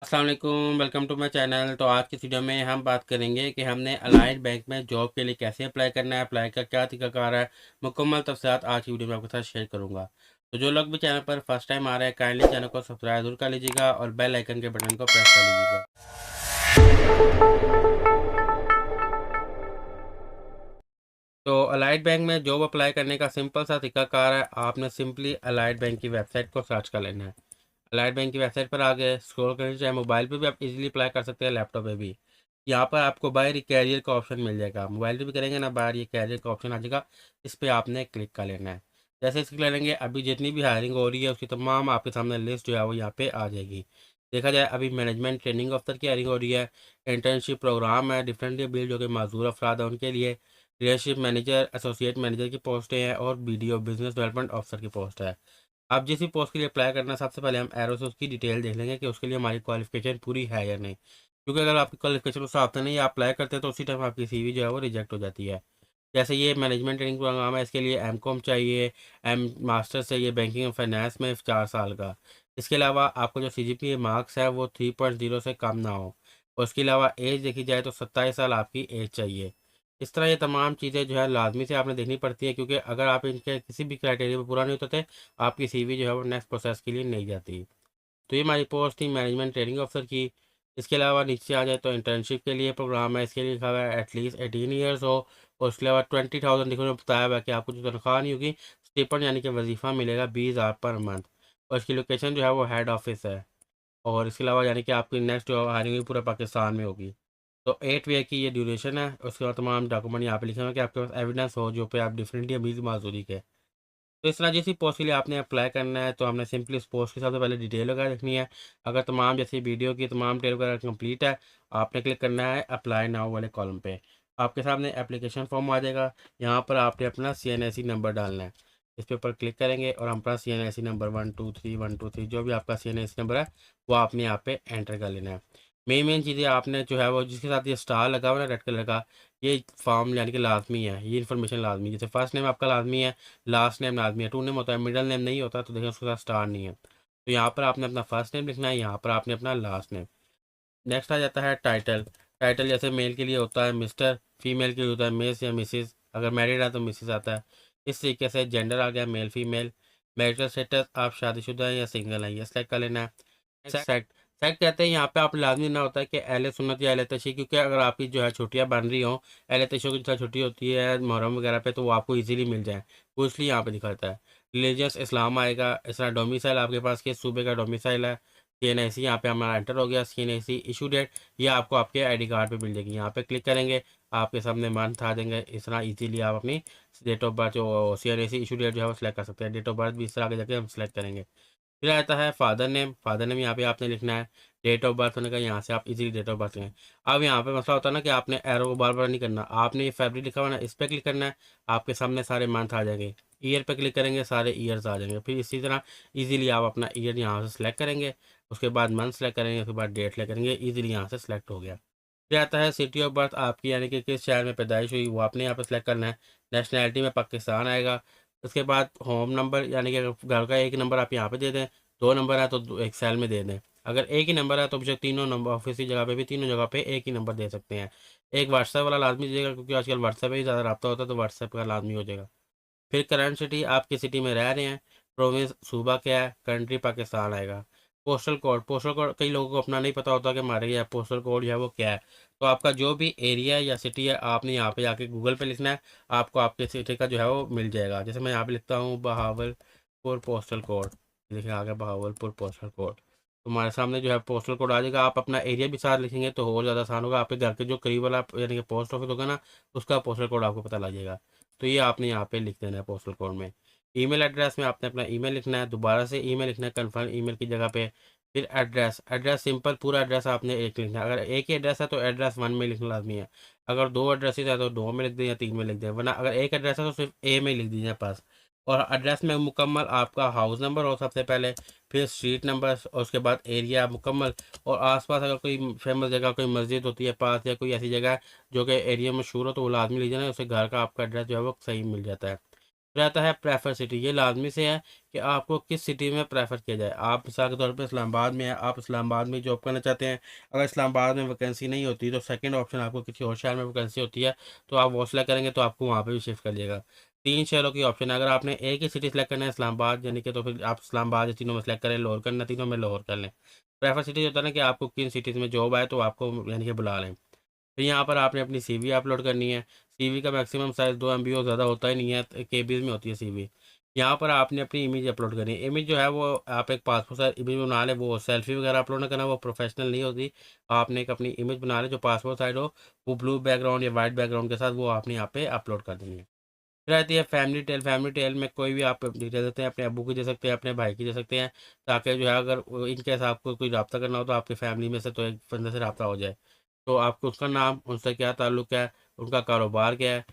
अस्सलाम वालेकुम, welcome to my channel. तो आज की वीडियो में हम बात करेंगे कि हमने अलाइड बैंक में जॉब के लिए कैसे अप्लाई करना है, अप्लाई का क्या तरीकाकार है। मुकम्मल तफसीलात आज की वीडियो में आपके साथ शेयर करूंगा। तो जो लोग भी चैनल पर फर्स्ट टाइम आ रहे हैं, काइंडली चैनल को सब्सक्राइब जरूर कर लीजिएगा और बेल आइकन के बटन को प्रेस कर लीजिएगा। तो अलाइड बैंक में जॉब अप्लाई करने का सिंपल सा तरीकाकार है। आपने सिंपली अलाइड बैंक की वेबसाइट को सर्च कर लेना है। अलाइड बैंक की वेबसाइट पर आगे स्क्रॉल करें, चाहे मोबाइल पे भी आप इजीली अप्लाई कर सकते हैं, लैपटॉप पे भी। यहाँ पर आपको बाहर कैरियर का ऑप्शन मिल जाएगा। मोबाइल पे भी करेंगे ना, बाहर ये कैरियर का ऑप्शन आ जाएगा। इस पर आपने क्लिक कर लेना है। जैसे इस क्लिक करेंगे, अभी जितनी भी हायरिंग हो रही है उसकी तमाम आपके सामने लिस्ट जो है वो यहाँ पे आ जाएगी। देखा जाए, अभी मैनेजमेंट ट्रेनिंग अफसर की हायरिंग हो रही है। इंटर्नशिप प्रोग्राम है डिफरेंटली बिल्ड, जो कि माजूर अफराद है उनके लिए। लीडरशिप मैनेजर, एसोसिएट मैनेजर की पोस्टें हैं और बीडीओ बिजनेस डेवलपमेंट ऑफिसर की पोस्ट है। आप जिस भी पोस्ट के लिए अप्लाई करना, सबसे पहले हम एरो से उसकी डिटेल देख लेंगे कि उसके लिए हमारी क्वालिफिकेशन पूरी है या नहीं। क्योंकि अगर आपकी क्वालिफिकेशन उस हिसाब से नहीं आप अप्लाई करते हैं तो उसी टाइम आपकी सीवी जो है वो रिजेक्ट हो जाती है। जैसे ये मैनेजमेंट ट्रेनिंग प्रोग्राम है, इसके लिए एमकॉम चाहिए, एम मास्टर्स चाहिए बैंकिंग और फाइनेंस में 4 साल का। इसके अलावा आपको जो सीजीपीए मार्क्स है वो 3.0 से कम ना हो। और इसके अलावा एज देखी जाए तो 27 साल आपकी एज चाहिए। इस तरह ये तमाम चीज़ें जो है लाजमी से आपने देखनी पड़ती है, क्योंकि अगर आप इनके किसी भी क्राइटेरिया पर पूरा नहीं उतरते, आपकी सीवी जो है वो नेक्स्ट प्रोसेस के लिए नहीं जाती। तो ये हमारी पोस्ट थी मैनेजमेंट ट्रेनिंग ऑफिसर की। इसके अलावा नीचे आ जाए तो इंटर्नशिप के लिए प्रोग्राम है। इसके लिए लिखा हुआ है एटलीस्ट 18 ईयर्स हो। और उसके अलावा 20,000 लिखने में बताया हुआ है कि आपको जो तनख्वाह नहीं होगी, स्टीपन यानी कि वजीफ़ा मिलेगा 20,000 पर मंथ। और इसकी लोकेशन जो है वो हेड ऑफिस है। और इसके अलावा यानी कि आपकी नेक्स्ट जो हायरिंग पूरा पाकिस्तान में होगी। तो 8 वे की ये ड्यूरेशन है। उसके बाद तमाम डॉक्यूमेंट यहाँ पे लिखे हुए हैं कि आपके पास एविडेंस हो जो पे आप डिफरेंटली अमीर माजूरी के। तो इस तरह जिस भी पोस्ट के लिए आपने अप्लाई करना है, तो हमने सिंपली इस पोस्ट के सबसे पहले डिटेल वगैरह लिखनी है। अगर तमाम जैसी वीडियो की तमाम डिटेल वगैरह कंप्लीट है, आपने क्लिक करना है अप्लाई नाउ वाले कॉलम पे। आपके सामने एप्लीकेशन फॉर्म आ जाएगा। यहाँ पर आपने अपना CNSE नंबर डालना है। इस पे ऊपर क्लिक करेंगे और हम अपना CNSE नंबर 123 123 जो भी आपका CNSE नंबर है वो आपने यहाँ पे एंटर कर लेना है। मेन मेन चीज़ें आपने जो है वो जिसके साथ ये स्टार लगा हुआ है ना रेड कलर का, ये फॉर्म यानी कि लाजमी है, ये इन्फॉर्मेशन लाजमी है। जैसे फर्स्ट नेम आपका लाजमी है, लास्ट नेम लाजमी है। टू नेम होता है, मिडल नेम नहीं होता, तो देखें उसके साथ स्टार नहीं है। तो यहाँ पर आपने अपना फर्स्ट नेम लिखना है, यहाँ पर आपने अपना लास्ट नेम। नेक्स्ट आ जाता है टाइटल। टाइटल जैसे मेल के लिए होता है मिस्टर, फीमेल के लिए होता है मिस या मिसिस, अगर मैरिड है तो मिसिस आता है। इस तरीके से जेंडर आ गया मेल फीमेल। मैरिटल स्टेटस, आप शादीशुदा हैं या सिंगल हैं, ये सेलेक्ट कर लेना है। सेट सेट कहते हैं, यहाँ पे आप लाजमी ना होता है कि अहले सुन्नत या अहले तशरीह, क्योंकि अगर आपकी जो है छुट्टियाँ बन रही हों, अहले तशरीह की जो छुट्टी होती है मुहर्रम वगैरह पे, तो वो आपको इजीली मिल जाए, वो इसलिए यहाँ पे दिखाता है। रिलीजियस इस्लाम आएगा। इस तरह डोमिसाइल आपके पास किस सूबे का डोमिसाइल है। CNIC यहाँ पे हमारा एंटर हो गया। CNIC इशू डेट ये आपको आपके आईडी कार्ड पे मिल जाएगी। यहाँ पे क्लिक करेंगे, आपके सामने मंथ आ जाएंगे। इस तरह इजीली आप अपनी डेट ऑफ बर्थ जो CNIC इशू डेट जो है वो सिलेक्ट कर सकते हैं। डेट ऑफ बर्थ भी इस तरह आगे जाके हम सिलेक्ट करेंगे। फिर आता है फादर नेम। फादर नेम यहाँ पे आपने लिखना है। डेट ऑफ बर्थ होने का यहाँ से आप इजीली डेट ऑफ बर्थ लें। अब यहाँ पे मसला होता है ना कि आपने एरो को बार बार नहीं करना, आपने ये फैब्रिक लिखा हुआ है ना, इस पर क्लिक करना है। आपके सामने सारे मंथ आ जाएंगे। ईयर पे क्लिक करेंगे, सारे ईयर्स आ जाएंगे। फिर इसी तरह इजीली आप अपना ईयर यहाँ से सिलेक्ट करेंगे। उसके बाद मंथ सेलेक्ट करेंगे, उसके बाद डेट सेलेक्ट करेंगे, इजीली यहाँ से सिलेक्ट हो गया। फिर आता है सिटी ऑफ बर्थ आपकी, यानी कि किस शहर में पैदाइश हुई वो आपने यहाँ पर सेलेक्ट करना है। नेशनैलिटी में पाकिस्तान आएगा। उसके बाद होम नंबर, यानी कि अगर घर का एक नंबर आप यहाँ पे दे दें, 2 नंबर है तो एक सेल में दे दें। अगर एक ही नंबर है तो बेशक तीनों नंबर ऑफिस की जगह पे भी तीनों जगह पे एक ही नंबर दे सकते हैं। एक व्हाट्सएप वाला लाजमी दीजिएगा, क्योंकि आजकल व्हाट्सएप पे ही ज़्यादा रब्ता होता है, तो व्हाट्सएप का लाजमी हो जाएगा। फिर करंट सिटी, आप किस सिटी में रह रहे हैं। प्रोविंस सूबा क्या है, कंट्री पाकिस्तान आएगा। पोस्टल कोड, पोस्टल कोड कई लोगों को अपना नहीं पता होता कि हमारे यहाँ पोस्टल कोड जो है वो क्या है। तो आपका जो भी एरिया है या सिटी है, आपने यहाँ पे जाके गूगल पे लिखना है। आपको आपके सिटी का जो है वो मिल जाएगा। जैसे मैं यहाँ पे लिखता हूँ बहावलपुर पोस्टल कोड, लिखे आ गया बहावलपुर पोस्टल कोड। तो हमारे सामने जो है पोस्टल कोड आ जाएगा। आप अपना एरिया भी साथ लिखेंगे तो और ज़्यादा आसान होगा। आपके घर के जो करीब वाला यानी कि पोस्ट ऑफिस होगा ना, उसका पोस्टल कोड आपको पता लग जाएगा। तो ये आपने यहाँ पे लिख देना है पोस्टल कोड में। ईमेल एड्रेस में आपने अपना ईमेल लिखना है, दोबारा से ईमेल लिखना है कन्फर्म ईमेल की जगह पे। फिर एड्रेस, एड्रेस सिंपल पूरा एड्रेस आपने एक लिखना है। अगर एक ही एड्रेस है तो एड्रेस 1 में लिखना लाजमी है। अगर 2 एड्रेसेस है तो 2 में लिख दें या 3 में लिख दें, वरना अगर एक एड्रेस है तो सिर्फ ए में लिख दीजिए पास। और एड्रेस में मुकम्मल आपका हाउस नंबर हो सबसे पहले, फिर स्ट्रीट नंबर और उसके बाद एरिया मुकम्मल। और आसपास अगर कोई फेमस जगह, कोई मस्जिद होती है पास या कोई ऐसी जगह जो कि एरिया में मशहूर हो, तो वो लाजमी लीजिए ना, उससे घर का आपका एड्रेस जो है वो सही मिल जाता है। रहता है प्रेफर सिटी। ये लाजमी से है कि आपको किस सिटी में प्रेफर किया जाए। आप मिसाल के तौर पे इस्लामाबाद में है, आप इस्लामाबाद में जॉब करना चाहते हैं। अगर इस्लामाबाद में वैकेंसी नहीं होती तो सेकंड ऑप्शन आपको किसी और शहर में वैकेंसी होती है, तो आप वो सेलेक्ट करेंगे तो आपको वहाँ पे भी शिफ्ट कर दिएगा। 3 शहरों की ऑप्शन है। अगर आपने एक ही सिटी सेलेक्ट करना है इस्लामाबाद यानी कि, तो फिर आप इस्लामाबाद या तीनों में सेलेक्ट करें, लाहौर करना तीनों में लाहौर कर लें। प्रेफर सिटी होता है ना कि आपको किन सिटीज़ में जॉब आए तो आपको यानी कि बुला लें। फिर यहाँ पर आपने अपनी सीवी अपलोड करनी है। सीवी का मैक्सिमम साइज़ 2 MB हो, ज़्यादा होता ही नहीं है, केबीज़ में होती है सीवी। यहाँ पर आपने अपनी इमेज अपलोड करनी है। इमेज जो है वो आप एक पासपोर्ट साइज़ इमेज बना लें, वो सेल्फी वगैरह अपलोड ना करना, वो प्रोफेशनल नहीं होती। आपने एक अपनी इमेज बना लें जो पासपोर्ट साइज़ हो, वो ब्लू बैकग्राउंड या वाइट बैकग्राउंड के साथ वो आपने यहाँ पे अपलोड कर देनी है। फिर आती है फैमिली डिटेल। फैमिली डिटेल में कोई भी आप डिटेल देते हैं, अपने अब्बू की दे सकते हैं, अपने भाई की दे सकते हैं, ताकि जो है अगर इन केस आपको कोई रब्ता करना हो तो आपकी फैमिली में से तो एक बंदे से रब्ता हो जाए। तो आपको उसका नाम, उनसे क्या ताल्लुक़ है, उनका कारोबार क्या है,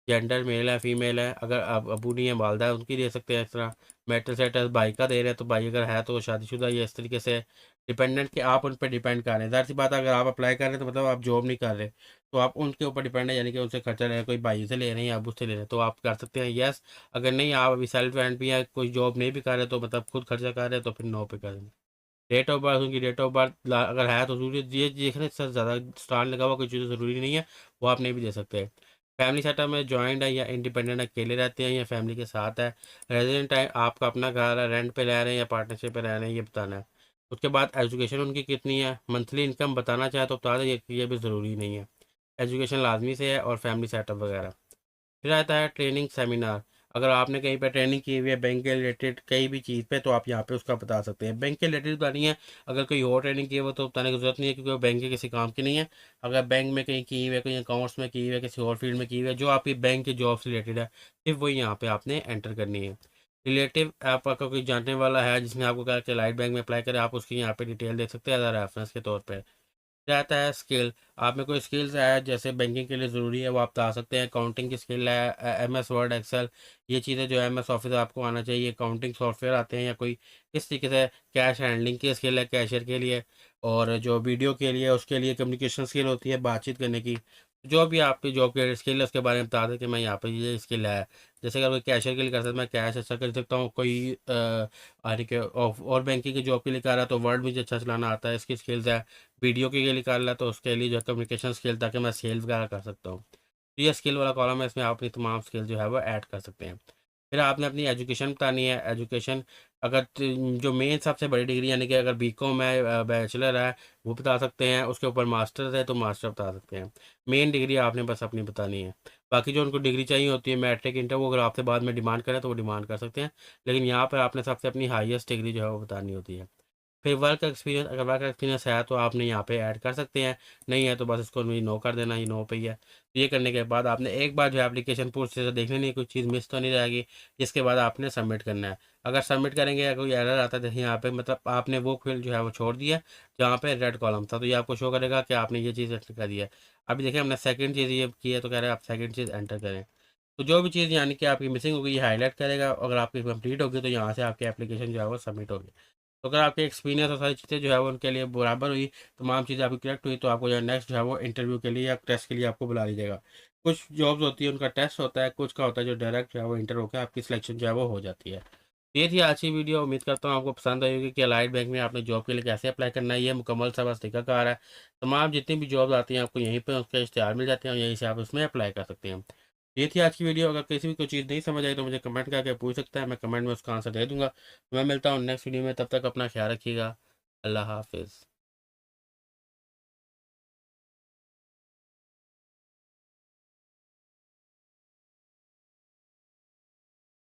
जेंडर मेल है, फीमेल है, अगर अब अबू नहीं है, वालदा है, उनकी दे सकते हैं इस तरह। मैरिटल स्टेटस भाई का दे रहे हैं तो भाई अगर है तो वो शादीशुदा, या इस तरीके से डिपेंडेंट कि आप उन पे डिपेंड कर रहे हैं। ज़ाहिर सी बात है अगर आप अप्लाई कर रहे हैं तो मतलब आप जॉब नहीं कर रहे, तो आप उनके ऊपर डिपेंड है, यानी कि उनसे खर्चा ले रहे हैं, कोई भाई से ले रहे हैं या अबू से ले रहे हैं, तो आप कर सकते हैं येस। अगर नहीं, आप अभी सेल्फ एंड भी है, कोई जॉब नहीं भी कर रहे तो मतलब खुद खर्चा कर रहे हैं, तो फिर नो पे कर देंगे। डेट ऑफ बर्थ, उनकी डेट ऑफ बर्थ अगर है तो ज़रूरी, ये देखने से ज़्यादा स्टार लगा हुआ कोई चीज़ ज़रूरी नहीं है, वो आप नहीं भी दे सकते हैं। फैमिली सेटअप में जॉइंट है या इंडिपेंडेंट, अकेले रहते हैं या फैमिली के साथ है। रेजिडेंट है, आपका अपना घर है, रेंट पे रह रहे हैं या पार्टनरशिप पे रह रहे हैं, ये बताना है। उसके बाद एजुकेशन उनकी कितनी है, मंथली इनकम बताना चाहे तो बता दें, ये भी ज़रूरी नहीं है। एजुकेशन लाजमी से है, और फैमिली सेटअप वगैरह। फिर आता है ट्रेनिंग सेमिनार। अगर आपने कहीं पे ट्रेनिंग की हुई है बैंक के रिलेटेड कई भी चीज़ पे, तो आप यहाँ पे उसका बता सकते हैं। बैंक के रिलेटेड बतानी है, अगर कोई और ट्रेनिंग की है वो तो बताने की ज़रूरत नहीं है, क्योंकि वो बैंक के किसी काम की नहीं है। अगर बैंक में कहीं की हुई है, कहीं अकाउंट्स में की हुई है, किसी और फील्ड में की हुई है, जो आपकी बैंक की जॉब से रिलेटेड है, सिर्फ वही यहाँ पे आपने एंटर करनी है। रिलेटिव, आपका कोई जानने वाला है जिसने आपको कहा कि लाइट बैंक में अप्लाई करें, आप उसकी यहाँ पे डिटेल देख सकते हैं एज आ रेफरेंस के तौर पर। रहता है स्किल। आप में कोई स्किल्स है जैसे बैंकिंग के लिए ज़रूरी है, वो आप बता सकते हैं। अकाउंटिंग की स्किल है, MS वर्ड, एक्सेल, ये चीज़ें जो है MS ऑफिस आपको आना चाहिए। अकाउंटिंग सॉफ्टवेयर आते हैं या कोई किस तरीके से कैश हैंडलिंग की स्किल है कैशियर के लिए, और जो वीडियो के लिए उसके लिए कम्युनिकेशन स्किल होती है, बातचीत करने की। जो भी आपकी जॉब की स्किल है उसके बारे में बता दें कि मैं यहाँ पे ये स्किल है। जैसे अगर कोई कैशियर के लिए कर सकता, मैं कैश अच्छा कर सकता हूँ। कोई यानी कि और बैंकिंग की जॉब के लिए कर रहा है तो वर्ड मुझे अच्छा चलाना आता है, इसकी स्किल्स है। वीडियो के लिए निकाल रहा तो उसके लिए जो है कम्युनिकेशन स्किल, ताकि मैं सेल वगैरह कर सकता हूँ। तो ये स्किल वाला कॉलम है, इसमें आप अपनी तमाम स्किल जो है वो ऐड कर सकते हैं। फिर आपने अपनी एजुकेशन बतानी है। एजुकेशन, अगर जो मेन सबसे बड़ी डिग्री यानी कि अगर बीकॉम है, बैचलर है, वो बता सकते हैं। उसके ऊपर मास्टर्स है तो मास्टर बता सकते हैं। मेन डिग्री आपने बस अपनी बतानी है। बाकी जो उनको डिग्री चाहिए होती है मैट्रिक इंटर, वो अगर आपसे बाद में डिमांड करें तो वो डिमांड कर सकते हैं, लेकिन यहाँ पर आपने सबसे अपनी हाईएस्ट डिग्री जो है वो बतानी होती है। फिर वर्क एक्सपीरियंस, अगर वर्क एक्सपीरियंस है तो आपने यहाँ पे ऐड कर सकते हैं, नहीं है तो बस इसको नहीं, नो कर देना, ये नो पे ही है। तो ये करने के बाद आपने एक बार जो है एप्लीकेशन पूरी से देख लेनी है, कोई चीज़ मिस तो नहीं रहेगी। इसके बाद आपने सबमिट करना है। अगर सबमिट करेंगे या कोई एरर आता है, जैसे यहाँ पे मतलब आपने वो फील्ड जो है वो छोड़ दिया जहाँ पे रेड कॉलम था, तो ये आपको शो करेगा कि आपने ये चीज़ एंटर कर दिया है। अभी देखिए हमने सेकंड चीज़ ये की है, तो कह रहे हैं आप सेकंड चीज़ एंटर करें। तो जो भी चीज़ यानी कि आपकी मिसिंग होगी ये हाईलाइट करेगा, अगर आपकी कंप्लीट होगी तो यहाँ से आपकी एप्लीकेशन जो है वो सबमिट होगी। तो अगर आपके एक्सपीरियंस और सारी चीज़ें जो है वो उनके लिए बराबर हुई, तमाम चीज़ें आपकी करेक्ट हुई, तो आपको जो है नेक्स्ट जो है वो इंटरव्यू के लिए या टेस्ट के लिए आपको बुला लीजिएगा। कुछ जॉब्स होती है उनका टेस्ट होता है, कुछ का होता है जो डायरेक्ट जो है वो इंटर होकर आपकी सिलेक्शन जो है वो हो जाती है। तो ये थी आज की वीडियो। उम्मीद करता हूँ आपको पसंद आई होगी कि अलाइड बैंक में आपने जॉब के लिए कैसे अप्लाई करना है। ये मुकम्मल सा बस तरीकाकार है। तमाम जितनी भी जॉब्स आती हैं आपको यहीं पर उसके इश्तेहार मिल जाते हैं, और यहीं से आप उसमें अप्लाई कर सकते हैं। ये थी आज की वीडियो। अगर किसी भी कोई चीज़ नहीं समझ आई तो मुझे कमेंट करके पूछ सकता है, मैं कमेंट में उसका आंसर दे दूंगा। मैं मिलता हूँ नेक्स्ट वीडियो में, तब तक अपना ख्याल रखिएगा। अल्लाह हाफिज़।